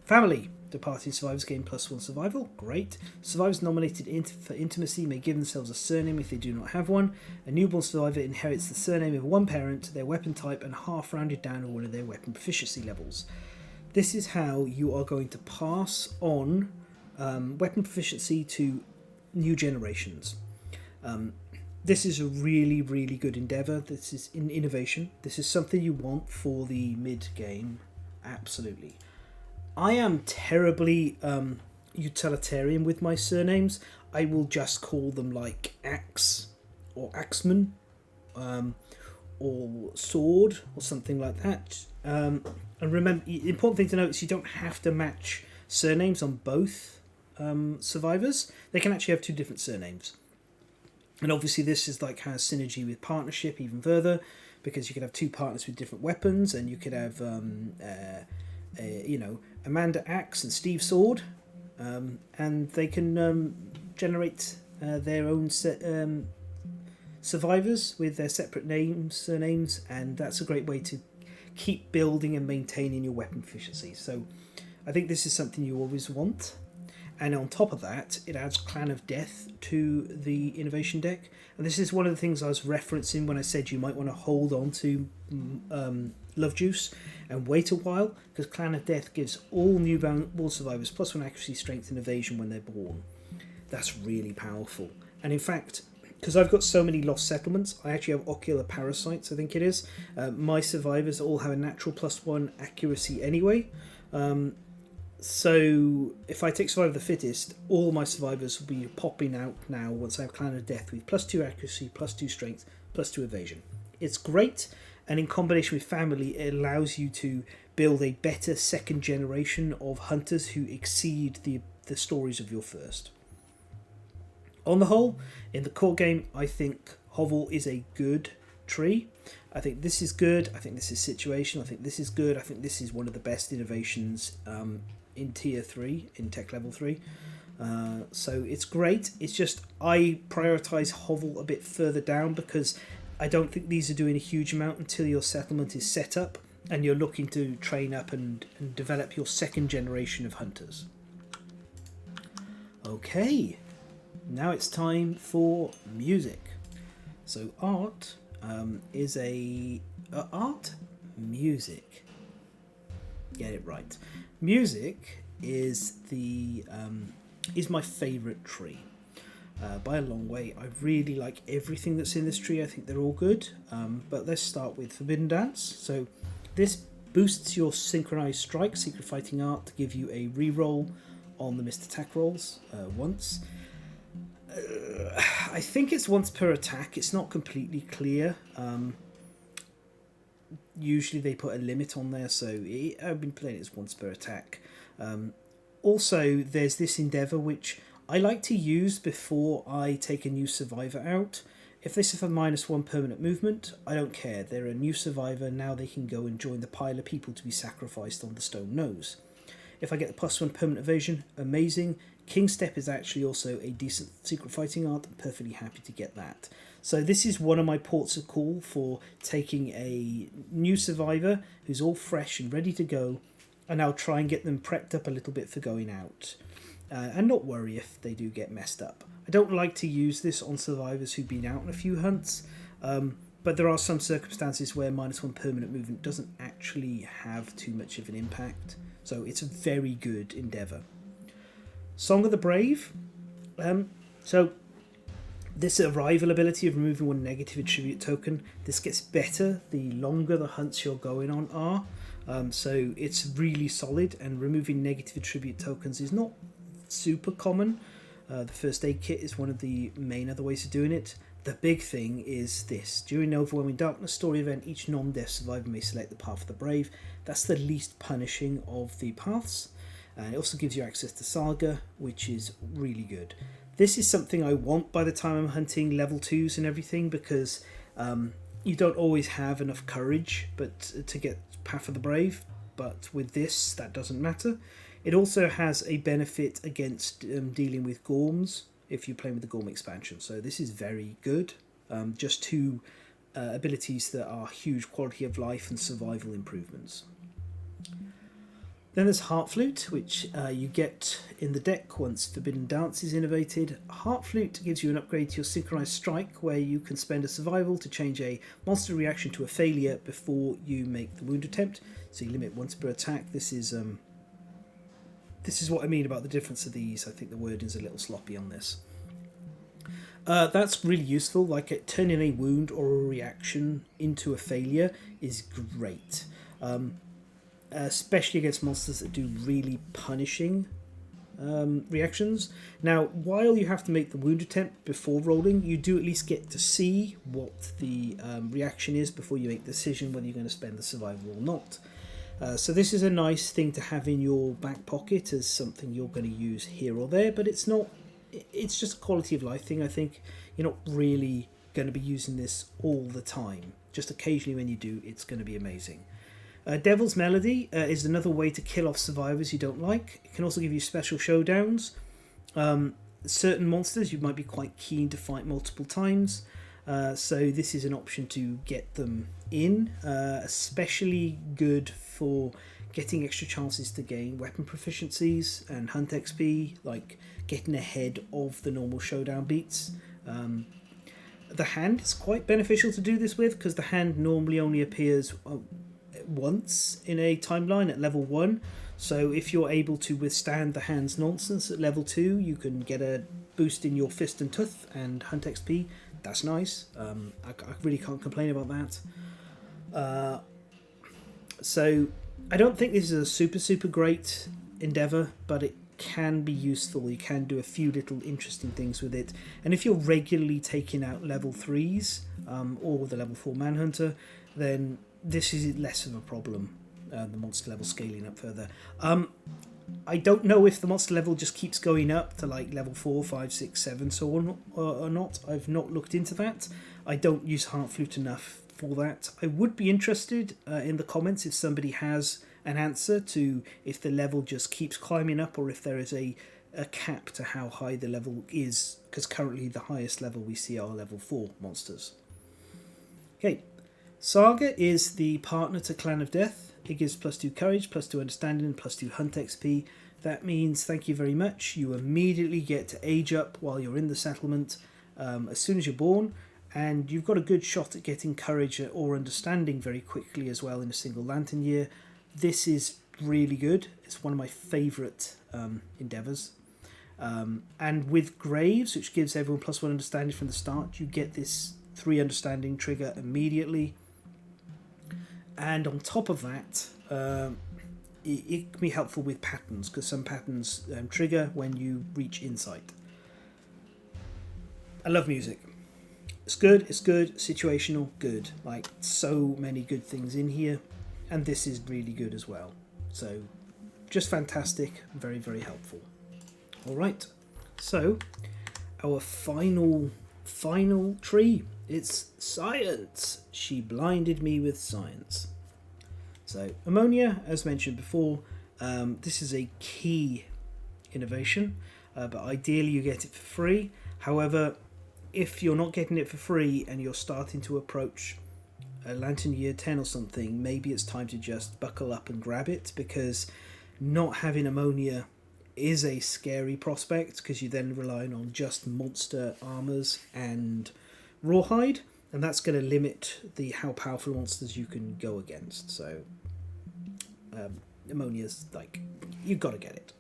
A: Family. Departing survivors gain +1 survival. Great. Survivors nominated for intimacy may give themselves a surname if they do not have one. A newborn survivor inherits the surname of one parent, their weapon type, and half rounded down one of their weapon proficiency levels. This is how you are going to pass on weapon proficiency to new generations. This is a really, really good endeavour. This is in innovation. This is something you want for the mid-game. Absolutely. I am terribly utilitarian with my surnames. I will just call them like Axe or Axeman or Sword or something like that. And remember, the important thing to note is you don't have to match surnames on both survivors. They can actually have 2 different surnames. And obviously this is like has synergy with Partnership even further because you could have 2 partners with different weapons and you could have Amanda Axe and Steve Sword, and they can generate their own survivors with their separate surnames, and that's a great way to keep building and maintaining your weapon proficiency. So I think this is something you always want. And on top of that, it adds Clan of Death to the innovation deck. And this is one of the things I was referencing when I said you might want to hold on to Love Juice and wait a while, because Clan of Death gives all newborn survivors +1 accuracy, strength and evasion when they're born. That's really powerful. And in fact, because I've got so many lost settlements, I actually have ocular parasites, I think it is. My survivors all have a natural +1 accuracy anyway. So if I take Survival of the Fittest, all my survivors will be popping out now once I have Clan of Death with +2 accuracy, +2 strength, +2 evasion. It's great, and in combination with family, it allows you to build a better second generation of hunters who exceed the stories of your first. On the whole, in the core game, I think Hovel is a good tree. I think this is good. I think this is situation. I think this is good. I think this is one of the best innovations in tier 3, in tech level 3. So it's great. It's just I prioritise Hovel a bit further down because I don't think these are doing a huge amount until your settlement is set up and you're looking to train up and develop your second generation of hunters. Okay, now it's time for music. So art is music. Get it right. Music is is my favourite tree. By a long way. I really like everything that's in this tree. I think they're all good. But let's start with Forbidden Dance. So this boosts your synchronized strike, secret fighting art, to give you a reroll on the missed attack rolls once. I think it's once per attack. It's not completely clear. Usually they put a limit on there, so I've been playing it as once per attack. Also, there's this endeavour which I like to use before I take a new survivor out. If they suffer -1 permanent movement, I don't care. They're a new survivor, now they can go and join the pile of people to be sacrificed on the stone nose. If I get the +1 permanent evasion, amazing. King Step is actually also a decent secret fighting art. I'm perfectly happy to get that. So this is one of my ports of call for taking a new survivor who's all fresh and ready to go, and I'll try and get them prepped up a little bit for going out. And not worry if they do get messed up. I don't like to use this on survivors who've been out on a few hunts, but there are some circumstances where -1 permanent movement doesn't actually have too much of an impact. So it's a very good endeavour. Song of the Brave. So this arrival ability of removing 1 negative attribute token, this gets better the longer the hunts you're going on are. So it's really solid, and removing negative attribute tokens is not super common. The first aid kit is one of the main other ways of doing it. The big thing is this: during an overwhelming darkness story event, each non-death survivor may select the path of the brave. That's the least punishing of the paths, and it also gives you access to Saga, which is really good. This is something I want by the time I'm hunting level 2s and everything, because you don't always have enough courage to get Path of the Brave, but with this that doesn't matter. It also has a benefit against dealing with Gorms if you're playing with the Gorm expansion, so this is very good. Just 2 abilities that are huge quality of life and survival improvements. Then there's Heart Flute, which you get in the deck once Forbidden Dance is innovated. Heart Flute gives you an upgrade to your Synchronized Strike, where you can spend a survival to change a monster reaction to a failure before you make the wound attempt. So you limit once per attack. This is what I mean about the difference of these. I think the wording's a little sloppy on this. That's really useful. Like turning a wound or a reaction into a failure is great. Especially against monsters that do really punishing reactions. Now, while you have to make the wound attempt before rolling, you do at least get to see what the reaction is before you make the decision whether you're going to spend the survival or not. So this is a nice thing to have in your back pocket as something you're going to use here or there, but it's just a quality of life thing. I think you're not really going to be using this all the time. Just occasionally when you do, it's going to be amazing. Devil's Melody is another way to kill off survivors you don't like. It can also give you special showdowns. Certain monsters you might be quite keen to fight multiple times, so this is an option to get them in. Especially good for getting extra chances to gain weapon proficiencies and hunt XP, like getting ahead of the normal showdown beats. The hand is quite beneficial to do this with, because the hand normally only appears once in a timeline at level 1, so if you're able to withstand the hand's nonsense at level 2, you can get a boost in your fist and tooth and hunt XP that's nice. I really can't complain about that. So I don't think this is a super great endeavour, but it can be useful. You can do a few little interesting things with it, and if you're regularly taking out level 3s or the level 4 Manhunter, then this is less of a problem. The monster level scaling up further. I don't know if the monster level just keeps going up to like level 4, 5, 6, 7, so on or not. I've not looked into that. I don't use Heartflute enough for that. I would be interested in the comments if somebody has an answer to if the level just keeps climbing up or if there is a cap to how high the level is, because currently the highest level we see are level 4 monsters. Okay, Saga is the partner to Clan of Death. It gives +2 courage, +2 understanding, and +2 hunt XP. That means thank you very much. You immediately get to age up while you're in the settlement as soon as you're born, and you've got a good shot at getting courage or understanding very quickly as well in a single lantern year. This is really good. It's one of my favourite endeavours. And with Graves, which gives everyone +1 understanding from the start, you get this 3 understanding trigger immediately. And on top of that, it can be helpful with patterns, because some patterns trigger when you reach insight. I love music. It's good, situational, good. Like, so many good things in here, and this is really good as well. So, just fantastic, very helpful. Alright, so, our final tree. It's science. She blinded me with science. So ammonia, as mentioned before, this is a key innovation, but ideally you get it for free. However, if you're not getting it for free and you're starting to approach a Lantern Year 10 or something, maybe it's time to just buckle up and grab it, because not having ammonia is a scary prospect, because you're then relying on just monster armors and rawhide, and that's going to limit how powerful monsters you can go against. So ammonia's like, you've got to get it.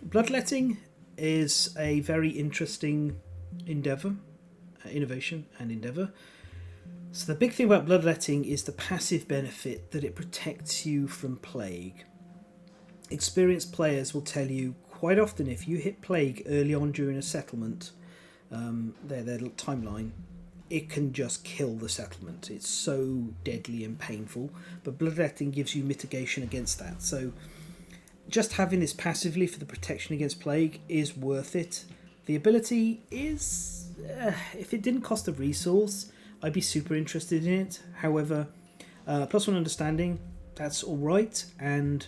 A: Bloodletting is a very interesting innovation and endeavour. So the big thing about bloodletting is the passive benefit that it protects you from plague. Experienced players will tell you quite often, if you hit plague early on during a settlement, their timeline, it can just kill the settlement. It's so deadly and painful, but bloodletting gives you mitigation against that. So just having this passively for the protection against plague is worth it. The ability is, if it didn't cost a resource, I'd be super interested in it. However, +1 understanding, that's alright, and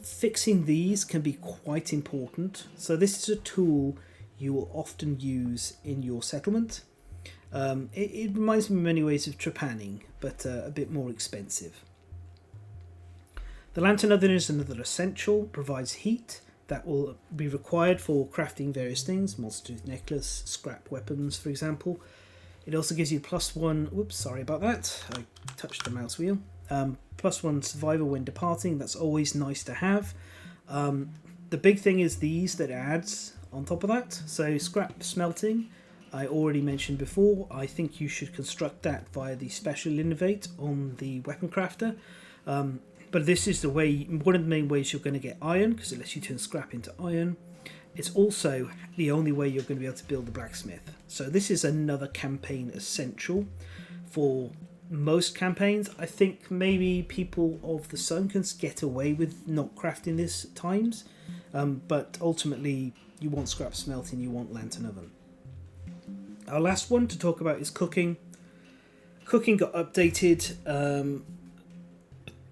A: fixing these can be quite important. So this is a tool you will often use in your settlement. It reminds me in many ways of trepanning, but a bit more expensive. The Lantern Oven is another essential, provides heat that will be required for crafting various things, monster tooth necklace, scrap weapons, for example. It also gives you +1, whoops, sorry about that, I touched the mouse wheel, +1 survival when departing. That's always nice to have. The big thing is these that it adds on top of that. So scrap smelting, I already mentioned before. I think you should construct that via the special innovate on the weapon crafter. But this is the way, one of the main ways you're going to get iron, because it lets you turn scrap into iron. It's also the only way you're going to be able to build the blacksmith. So this is another campaign essential for most campaigns. I think maybe people of the Sun can get away with not crafting this at times, but ultimately you want scrap smelting, you want Lantern Oven. Our last one to talk about is cooking. Cooking got updated,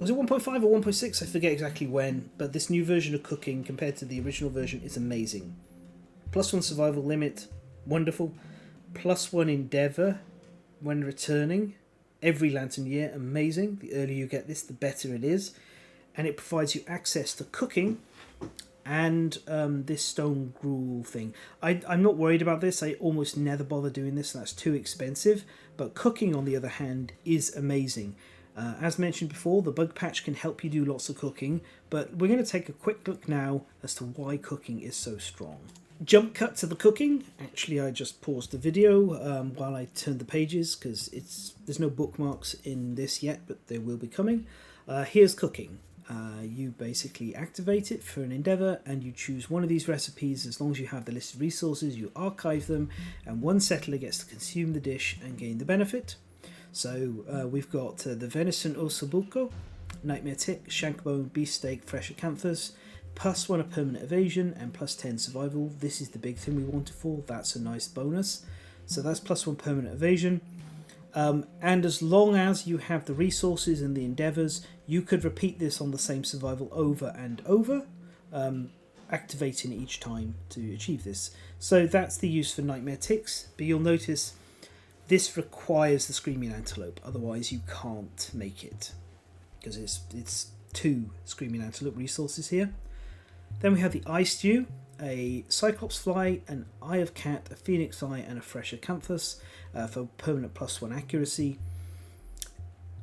A: was it 1.5 or 1.6? I forget exactly when, but this new version of cooking compared to the original version is amazing. +1 survival limit, wonderful. +1 endeavour when returning every Lantern Year, amazing. The earlier you get this, the better it is. And it provides you access to cooking and this stone gruel thing. I'm not worried about this. I almost never bother doing this, and that's too expensive. But cooking, on the other hand, is amazing. As mentioned before, the bug patch can help you do lots of cooking, but we're going to take a quick look now as to why cooking is so strong. Jump cut to the cooking. Actually, I just paused the video while I turned the pages because there's no bookmarks in this yet, but they will be coming. Here's cooking. You basically activate it for an endeavour and you choose one of these recipes. As long as you have the listed resources, you archive them, and one settler gets to consume the dish and gain the benefit. So we've got the venison ossobuco, nightmare tick, shankbone, beefsteak, fresh acanthus, +1 of permanent evasion and +10 survival. This is the big thing we wanted for. That's a nice bonus. So that's +1 permanent evasion. And as long as you have the resources and the endeavours, you could repeat this on the same survival over and over, activating each time to achieve this. So that's the use for nightmare ticks, but you'll notice this requires the screaming antelope, otherwise you can't make it, because it's 2 screaming antelope resources here. Then we have the eye stew, a cyclops fly, an eye of cat, a phoenix eye, and a fresh acanthus for permanent +1 accuracy.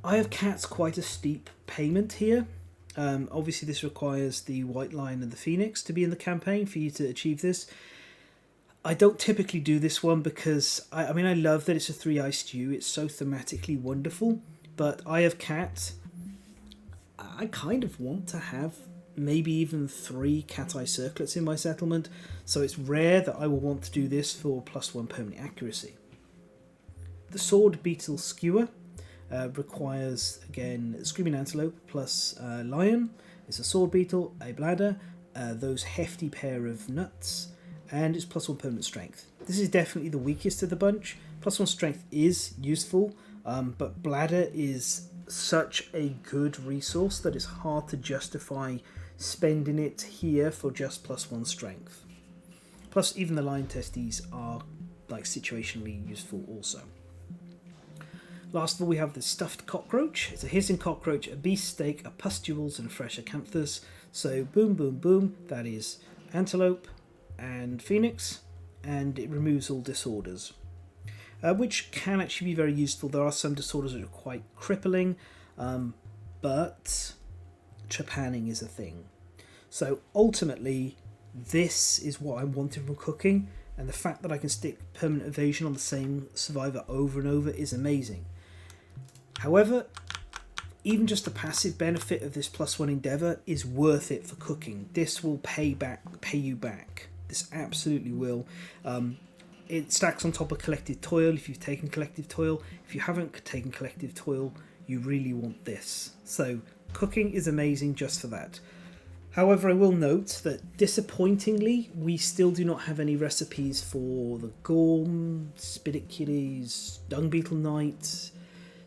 A: Eye of cat's quite a steep payment here. Obviously this requires the white lion and the phoenix to be in the campaign for you to achieve this. I don't typically do this one because I mean I love that it's a 3-eye stew. It's so thematically wonderful, but eye of cat, I kind of want to have maybe even 3 cat eye circlets in my settlement, so it's rare that I will want to do this for +1 permanent accuracy. The sword beetle skewer requires, again, screaming antelope plus lion. It's a sword beetle, a bladder, those hefty pair of nuts, and it's +1 permanent strength. This is definitely the weakest of the bunch. +1 strength is useful, but bladder is such a good resource that it's hard to justify spending it here for just +1 strength. Plus even the lion testes are like situationally useful also. Last of all, we have the stuffed cockroach. It's a hissing cockroach, a beefsteak, a pustules, and a fresh acanthus. So boom, boom, boom, that is antelope and phoenix, and it removes all disorders, which can actually be very useful. There are some disorders that are quite crippling, but trepanning is a thing. So ultimately, this is what I'm wanting from cooking, and the fact that I can stick permanent evasion on the same survivor over and over is amazing. However, even just the passive benefit of this +1 endeavour is worth it for cooking. This will pay you back. This absolutely will. It stacks on top of collective toil if you've taken collective toil. If you haven't taken collective toil, you really want this. So cooking is amazing just for that. However, I will note that disappointingly, we still do not have any recipes for the Gorm, Spidicules, Dung Beetle Knight,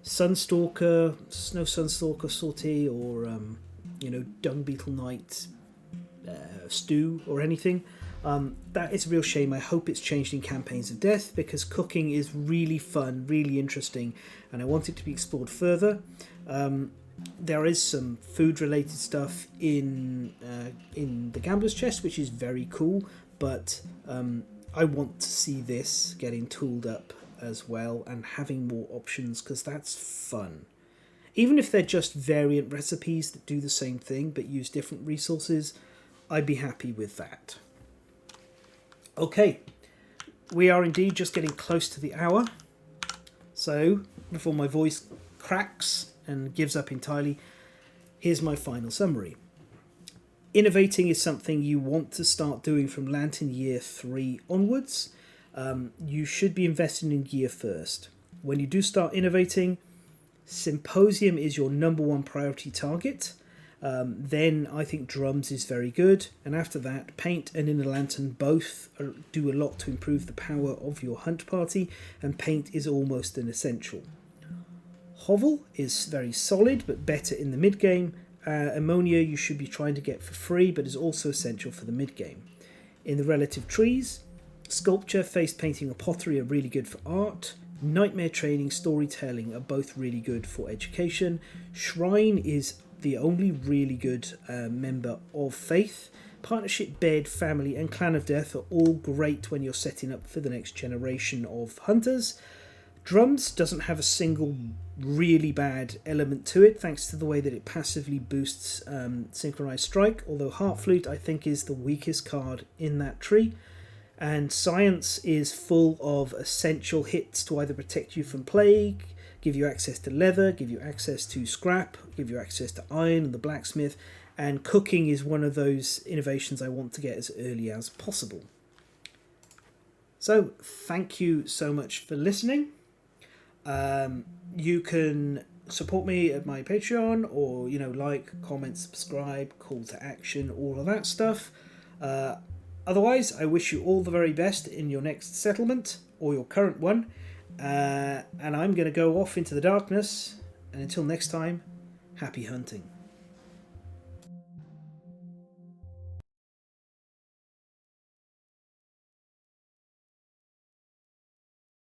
A: Sunstalker, Snow Sunstalker Sauté, or Dung Beetle Knight stew or anything. That is a real shame. I hope it's changed in Campaigns of Death, because cooking is really fun, really interesting, and I want it to be explored further. There is some food-related stuff in the Gambler's Chest, which is very cool, but I want to see this getting tooled up as well and having more options, because that's fun. Even if they're just variant recipes that do the same thing but use different resources, I'd be happy with that. Okay, we are indeed just getting close to the hour, so before my voice cracks and gives up entirely, here's my final summary. Innovating is something you want to start doing from Lantern Year 3 onwards. You should be investing in gear first. When you do start innovating, Symposium is your #1 priority target. Then I think drums is very good, and after that paint and inner lantern both do a lot to improve the power of your hunt party, and paint is almost an essential. Hovel is very solid but better in the mid game. Ammonia you should be trying to get for free, but is also essential for the mid game. In the relative trees, sculpture, face painting, or pottery are really good for art. Nightmare training, storytelling are both really good for education. Shrine is the only really good member of faith. Partnership, bed, family, and clan of death are all great when you're setting up for the next generation of hunters. Drums doesn't have a single really bad element to it, thanks to the way that it passively boosts synchronized strike, although Heart Flute I think is the weakest card in that tree. And science is full of essential hits to either protect you from plague, give you access to leather, give you access to scrap, give you access to iron and the blacksmith. And cooking is one of those innovations I want to get as early as possible. So thank you so much for listening. You can support me at my Patreon, or like, comment, subscribe, call to action, all of that stuff. Otherwise, I wish you all the very best in your next settlement or your current one, and I'm going to go off into the darkness, and until next time, happy hunting.